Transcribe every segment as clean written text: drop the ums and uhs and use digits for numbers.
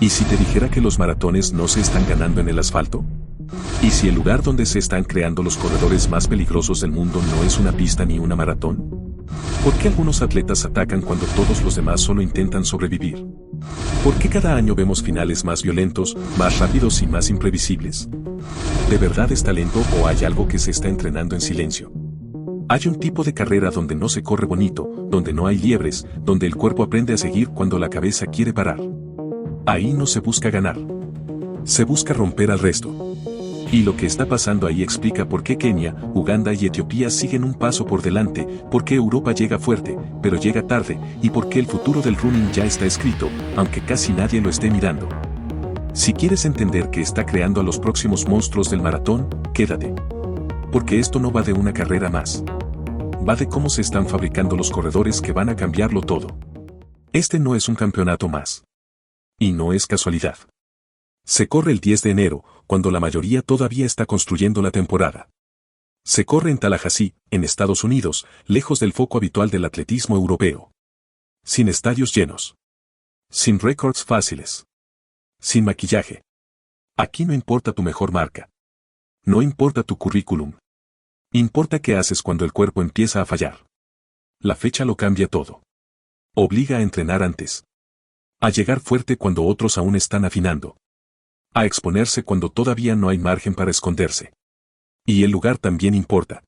¿Y si te dijera que los maratones no se están ganando en el asfalto? ¿Y si el lugar donde se están creando los corredores más peligrosos del mundo no es una pista ni una maratón? ¿Por qué algunos atletas atacan cuando todos los demás solo intentan sobrevivir? ¿Por qué cada año vemos finales más violentos, más rápidos y más imprevisibles? ¿De verdad es talento o hay algo que se está entrenando en silencio? Hay un tipo de carrera donde no se corre bonito, donde no hay liebres, donde el cuerpo aprende a seguir cuando la cabeza quiere parar. Ahí no se busca ganar. Se busca romper al resto. Y lo que está pasando ahí explica por qué Kenia, Uganda y Etiopía siguen un paso por delante, por qué Europa llega fuerte, pero llega tarde, y por qué el futuro del running ya está escrito, aunque casi nadie lo esté mirando. Si quieres entender qué está creando a los próximos monstruos del maratón, quédate. Porque esto no va de una carrera más. Va de cómo se están fabricando los corredores que van a cambiarlo todo. Este no es un campeonato más. Y no es casualidad. Se corre el 10 de enero, cuando la mayoría todavía está construyendo la temporada. Se corre en Tallahassee, en Estados Unidos, lejos del foco habitual del atletismo europeo. Sin estadios llenos. Sin récords fáciles. Sin maquillaje. Aquí no importa tu mejor marca. No importa tu currículum. Importa qué haces cuando el cuerpo empieza a fallar. La fecha lo cambia todo. Obliga a entrenar antes. A llegar fuerte cuando otros aún están afinando. A exponerse cuando todavía no hay margen para esconderse. Y el lugar también importa.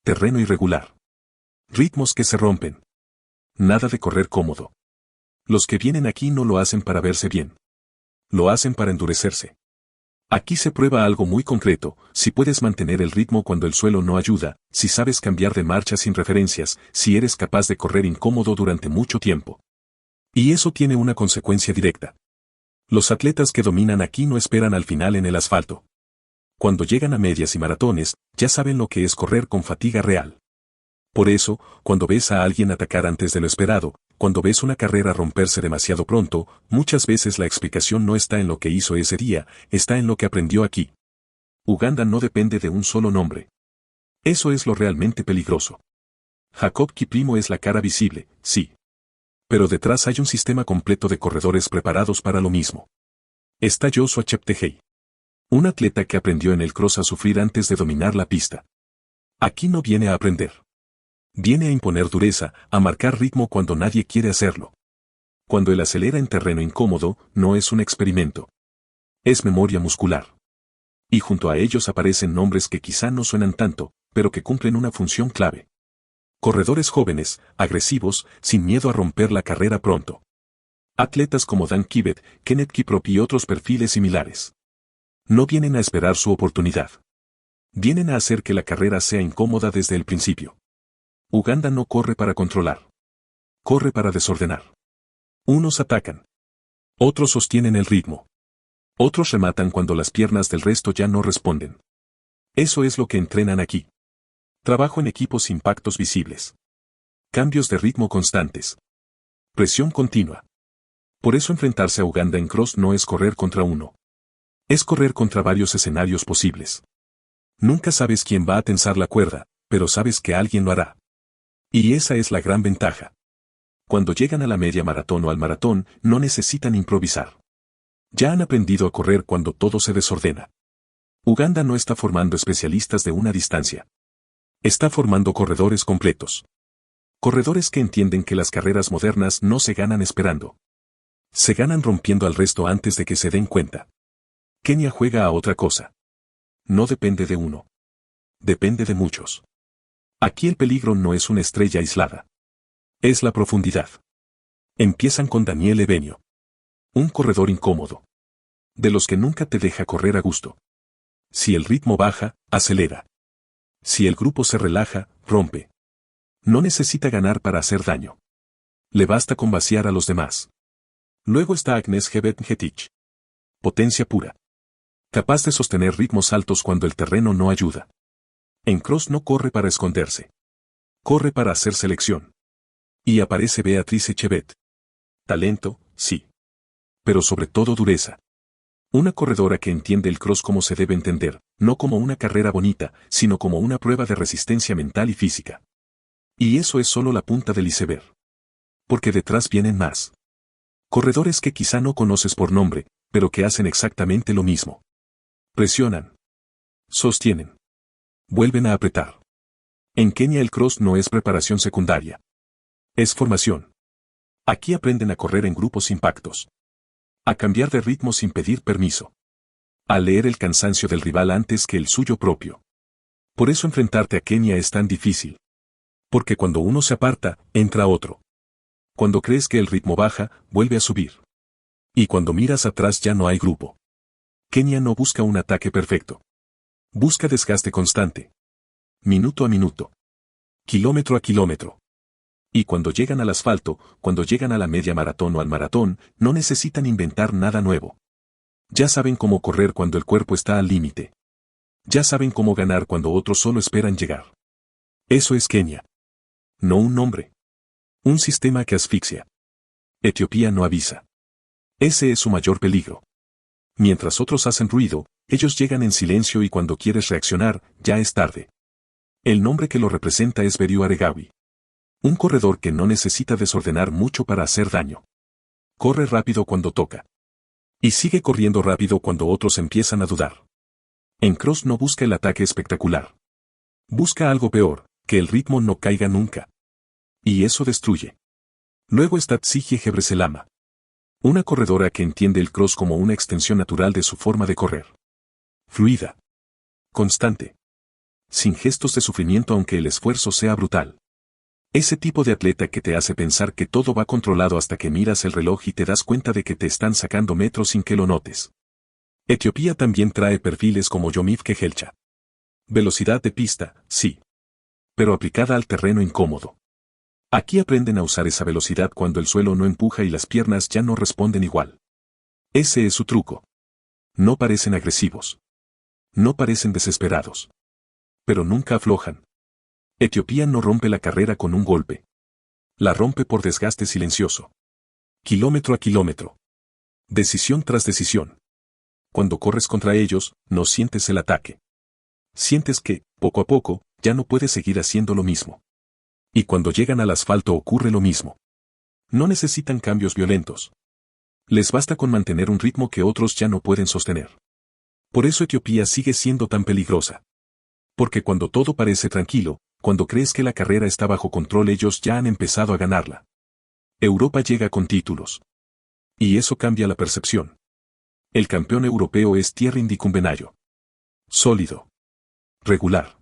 Terreno irregular. Ritmos que se rompen. Nada de correr cómodo. Los que vienen aquí no lo hacen para verse bien. Lo hacen para endurecerse. Aquí se prueba algo muy concreto, si puedes mantener el ritmo cuando el suelo no ayuda, si sabes cambiar de marcha sin referencias, si eres capaz de correr incómodo durante mucho tiempo. Y eso tiene una consecuencia directa. Los atletas que dominan aquí no esperan al final en el asfalto. Cuando llegan a medias y maratones, ya saben lo que es correr con fatiga real. Por eso, cuando ves a alguien atacar antes de lo esperado, cuando ves una carrera romperse demasiado pronto, muchas veces la explicación no está en lo que hizo ese día, está en lo que aprendió aquí. Uganda no depende de un solo nombre. Eso es lo realmente peligroso. Jacob Kiplimo es la cara visible, sí. Pero detrás hay un sistema completo de corredores preparados para lo mismo. Está Joshua Cheptegei. Un atleta que aprendió en el cross a sufrir antes de dominar la pista. Aquí no viene a aprender. Viene a imponer dureza, a marcar ritmo cuando nadie quiere hacerlo. Cuando él acelera en terreno incómodo, no es un experimento. Es memoria muscular. Y junto a ellos aparecen nombres que quizá no suenan tanto, pero que cumplen una función clave. Corredores jóvenes, agresivos, sin miedo a romper la carrera pronto. Atletas como Dan Kibet, Kenneth Kiprop y otros perfiles similares. No vienen a esperar su oportunidad. Vienen a hacer que la carrera sea incómoda desde el principio. Uganda no corre para controlar. Corre para desordenar. Unos atacan. Otros sostienen el ritmo. Otros rematan cuando las piernas del resto ya no responden. Eso es lo que entrenan aquí. Trabajo en equipos sin pactos visibles. Cambios de ritmo constantes. Presión continua. Por eso enfrentarse a Uganda en cross no es correr contra uno. Es correr contra varios escenarios posibles. Nunca sabes quién va a tensar la cuerda, pero sabes que alguien lo hará. Y esa es la gran ventaja. Cuando llegan a la media maratón o al maratón, no necesitan improvisar. Ya han aprendido a correr cuando todo se desordena. Uganda no está formando especialistas de una distancia. Está formando corredores completos. Corredores que entienden que las carreras modernas no se ganan esperando. Se ganan rompiendo al resto antes de que se den cuenta. Kenia juega a otra cosa. No depende de uno. Depende de muchos. Aquí el peligro no es una estrella aislada. Es la profundidad. Empiezan con Daniel Ebenio. Un corredor incómodo. De los que nunca te deja correr a gusto. Si el ritmo baja, acelera. Si el grupo se relaja, rompe. No necesita ganar para hacer daño. Le basta con vaciar a los demás. Luego está Agnes Gebet-Ngetich. Potencia pura. Capaz de sostener ritmos altos cuando el terreno no ayuda. En cross no corre para esconderse. Corre para hacer selección. Y aparece Beatrice Chebet. Talento, sí. Pero sobre todo dureza. Una corredora que entiende el cross como se debe entender, no como una carrera bonita, sino como una prueba de resistencia mental y física. Y eso es solo la punta del iceberg. Porque detrás vienen más. Corredores que quizá no conoces por nombre, pero que hacen exactamente lo mismo. Presionan. Sostienen. Vuelven a apretar. En Kenia el cross no es preparación secundaria. Es formación. Aquí aprenden a correr en grupos impactos. A cambiar de ritmo sin pedir permiso. A leer el cansancio del rival antes que el suyo propio. Por eso enfrentarte a Kenia es tan difícil. Porque cuando uno se aparta, entra otro. Cuando crees que el ritmo baja, vuelve a subir. Y cuando miras atrás ya no hay grupo. Kenia no busca un ataque perfecto. Busca desgaste constante. Minuto a minuto. Kilómetro a kilómetro. Y cuando llegan al asfalto, cuando llegan a la media maratón o al maratón, no necesitan inventar nada nuevo. Ya saben cómo correr cuando el cuerpo está al límite. Ya saben cómo ganar cuando otros solo esperan llegar. Eso es Kenia. No un nombre. Un sistema que asfixia. Etiopía no avisa. Ese es su mayor peligro. Mientras otros hacen ruido, ellos llegan en silencio y cuando quieres reaccionar, ya es tarde. El nombre que lo representa es Beriu Aregawi. Un corredor que no necesita desordenar mucho para hacer daño. Corre rápido cuando toca. Y sigue corriendo rápido cuando otros empiezan a dudar. En cross no busca el ataque espectacular. Busca algo peor, que el ritmo no caiga nunca. Y eso destruye. Luego está Tsige Gebreselama. Una corredora que entiende el cross como una extensión natural de su forma de correr. Fluida. Constante. Sin gestos de sufrimiento aunque el esfuerzo sea brutal. Ese tipo de atleta que te hace pensar que todo va controlado hasta que miras el reloj y te das cuenta de que te están sacando metros sin que lo notes. Etiopía también trae perfiles como Yomif Kehelcha. Velocidad de pista, sí. Pero aplicada al terreno incómodo. Aquí aprenden a usar esa velocidad cuando el suelo no empuja y las piernas ya no responden igual. Ese es su truco. No parecen agresivos. No parecen desesperados. Pero nunca aflojan. Etiopía no rompe la carrera con un golpe. La rompe por desgaste silencioso. Kilómetro a kilómetro. Decisión tras decisión. Cuando corres contra ellos, no sientes el ataque. Sientes que, poco a poco, ya no puedes seguir haciendo lo mismo. Y cuando llegan al asfalto ocurre lo mismo. No necesitan cambios violentos. Les basta con mantener un ritmo que otros ya no pueden sostener. Por eso Etiopía sigue siendo tan peligrosa. Porque cuando todo parece tranquilo, cuando crees que la carrera está bajo control ellos ya han empezado a ganarla. Europa llega con títulos. Y eso cambia la percepción. El campeón europeo es Thierry Ndicumbenayo. Sólido. Regular.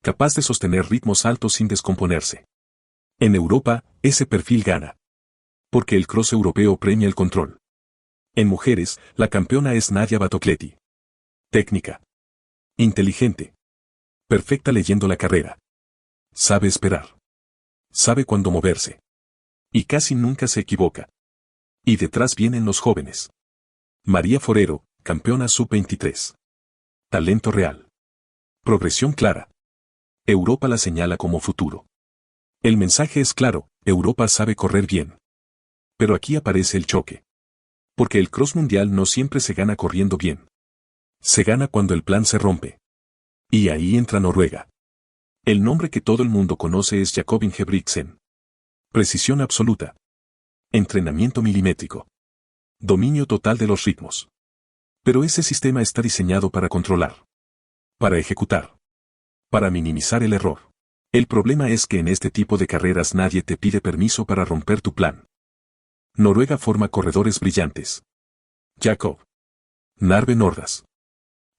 Capaz de sostener ritmos altos sin descomponerse. En Europa, ese perfil gana. Porque el cross europeo premia el control. En mujeres, la campeona es Nadia Batocleti. Técnica. Inteligente. Perfecta leyendo la carrera. Sabe esperar. Sabe cuándo moverse. Y casi nunca se equivoca. Y detrás vienen los jóvenes. María Forero, campeona sub-23. Talento real. Progresión clara. Europa la señala como futuro. El mensaje es claro, Europa sabe correr bien. Pero aquí aparece el choque. Porque el cross mundial no siempre se gana corriendo bien. Se gana cuando el plan se rompe. Y ahí entra Noruega. El nombre que todo el mundo conoce es Jakob Ingebrigtsen. Precisión absoluta. Entrenamiento milimétrico. Dominio total de los ritmos. Pero ese sistema está diseñado para controlar. Para ejecutar. Para minimizar el error. El problema es que en este tipo de carreras nadie te pide permiso para romper tu plan. Noruega forma corredores brillantes. Jakob. Narve Nordas.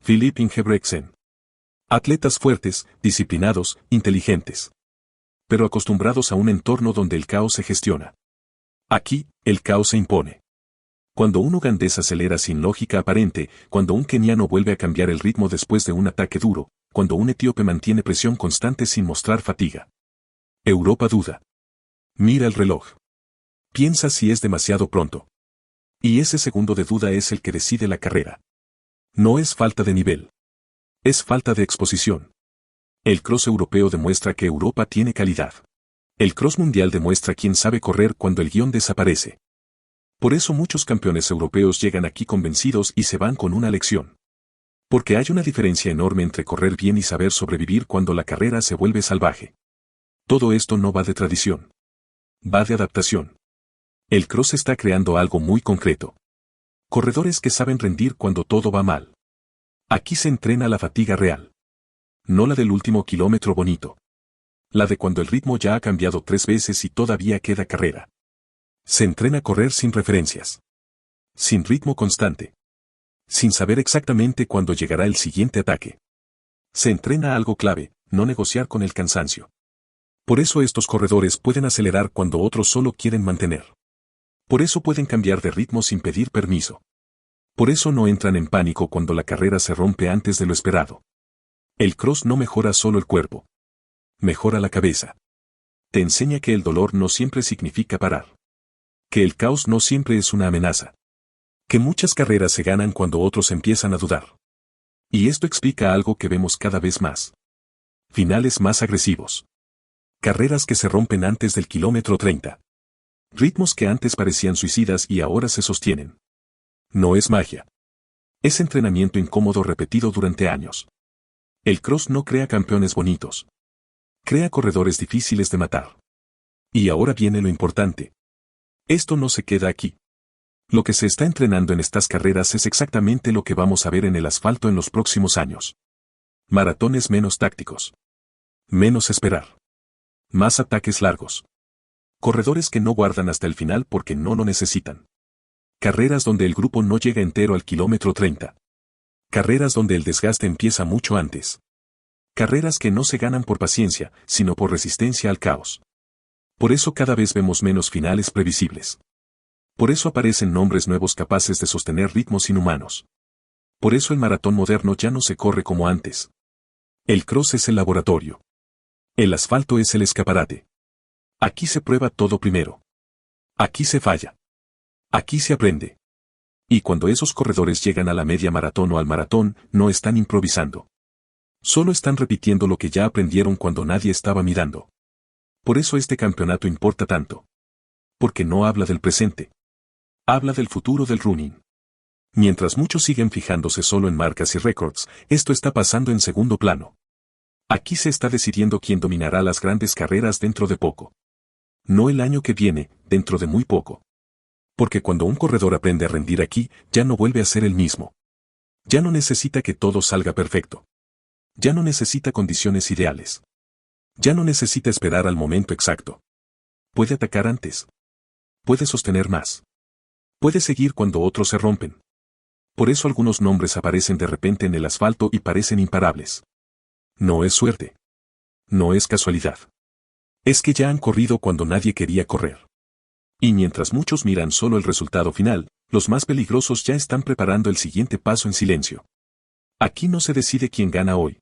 Philip Ingebrigtsen. Atletas fuertes, disciplinados, inteligentes. Pero acostumbrados a un entorno donde el caos se gestiona. Aquí, el caos se impone. Cuando un ugandés acelera sin lógica aparente, cuando un keniano vuelve a cambiar el ritmo después de un ataque duro, cuando un etíope mantiene presión constante sin mostrar fatiga. Europa duda. Mira el reloj. Piensa si es demasiado pronto. Y ese segundo de duda es el que decide la carrera. No es falta de nivel. Es falta de exposición. El cross europeo demuestra que Europa tiene calidad. El cross mundial demuestra quién sabe correr cuando el guión desaparece. Por eso muchos campeones europeos llegan aquí convencidos y se van con una lección. Porque hay una diferencia enorme entre correr bien y saber sobrevivir cuando la carrera se vuelve salvaje. Todo esto no va de tradición. Va de adaptación. El cross está creando algo muy concreto. Corredores que saben rendir cuando todo va mal. Aquí se entrena la fatiga real. No la del último kilómetro bonito. La de cuando el ritmo ya ha cambiado 3 veces y todavía queda carrera. Se entrena a correr sin referencias. Sin ritmo constante. Sin saber exactamente cuándo llegará el siguiente ataque. Se entrena algo clave, no negociar con el cansancio. Por eso estos corredores pueden acelerar cuando otros solo quieren mantener. Por eso pueden cambiar de ritmo sin pedir permiso. Por eso no entran en pánico cuando la carrera se rompe antes de lo esperado. El cross no mejora solo el cuerpo. Mejora la cabeza. Te enseña que el dolor no siempre significa parar. Que el caos no siempre es una amenaza. Que muchas carreras se ganan cuando otros empiezan a dudar. Y esto explica algo que vemos cada vez más. Finales más agresivos. Carreras que se rompen antes del kilómetro 30. Ritmos que antes parecían suicidas y ahora se sostienen. No es magia. Es entrenamiento incómodo repetido durante años. El cross no crea campeones bonitos. Crea corredores difíciles de matar. Y ahora viene lo importante. Esto no se queda aquí. Lo que se está entrenando en estas carreras es exactamente lo que vamos a ver en el asfalto en los próximos años. Maratones menos tácticos. Menos esperar. Más ataques largos. Corredores que no guardan hasta el final porque no lo necesitan. Carreras donde el grupo no llega entero al kilómetro 30. Carreras donde el desgaste empieza mucho antes. Carreras que no se ganan por paciencia, sino por resistencia al caos. Por eso cada vez vemos menos finales previsibles. Por eso aparecen nombres nuevos capaces de sostener ritmos inhumanos. Por eso el maratón moderno ya no se corre como antes. El cross es el laboratorio. El asfalto es el escaparate. Aquí se prueba todo primero. Aquí se falla. Aquí se aprende. Y cuando esos corredores llegan a la media maratón o al maratón, no están improvisando. Solo están repitiendo lo que ya aprendieron cuando nadie estaba mirando. Por eso este campeonato importa tanto. Porque no habla del presente. Habla del futuro del running. Mientras muchos siguen fijándose solo en marcas y récords, esto está pasando en segundo plano. Aquí se está decidiendo quién dominará las grandes carreras dentro de poco. No el año que viene, dentro de muy poco. Porque cuando un corredor aprende a rendir aquí, ya no vuelve a ser el mismo. Ya no necesita que todo salga perfecto. Ya no necesita condiciones ideales. Ya no necesita esperar al momento exacto. Puede atacar antes. Puede sostener más. Puede seguir cuando otros se rompen. Por eso algunos nombres aparecen de repente en el asfalto y parecen imparables. No es suerte. No es casualidad. Es que ya han corrido cuando nadie quería correr. Y mientras muchos miran solo el resultado final, los más peligrosos ya están preparando el siguiente paso en silencio. Aquí no se decide quién gana hoy.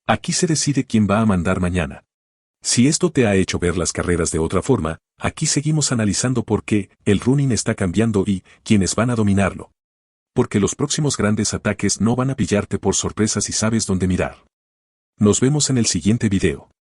Aquí se decide quién va a mandar mañana. Si esto te ha hecho ver las carreras de otra forma, aquí seguimos analizando por qué el running está cambiando y quiénes van a dominarlo. Porque los próximos grandes ataques no van a pillarte por sorpresa si sabes dónde mirar. Nos vemos en el siguiente video.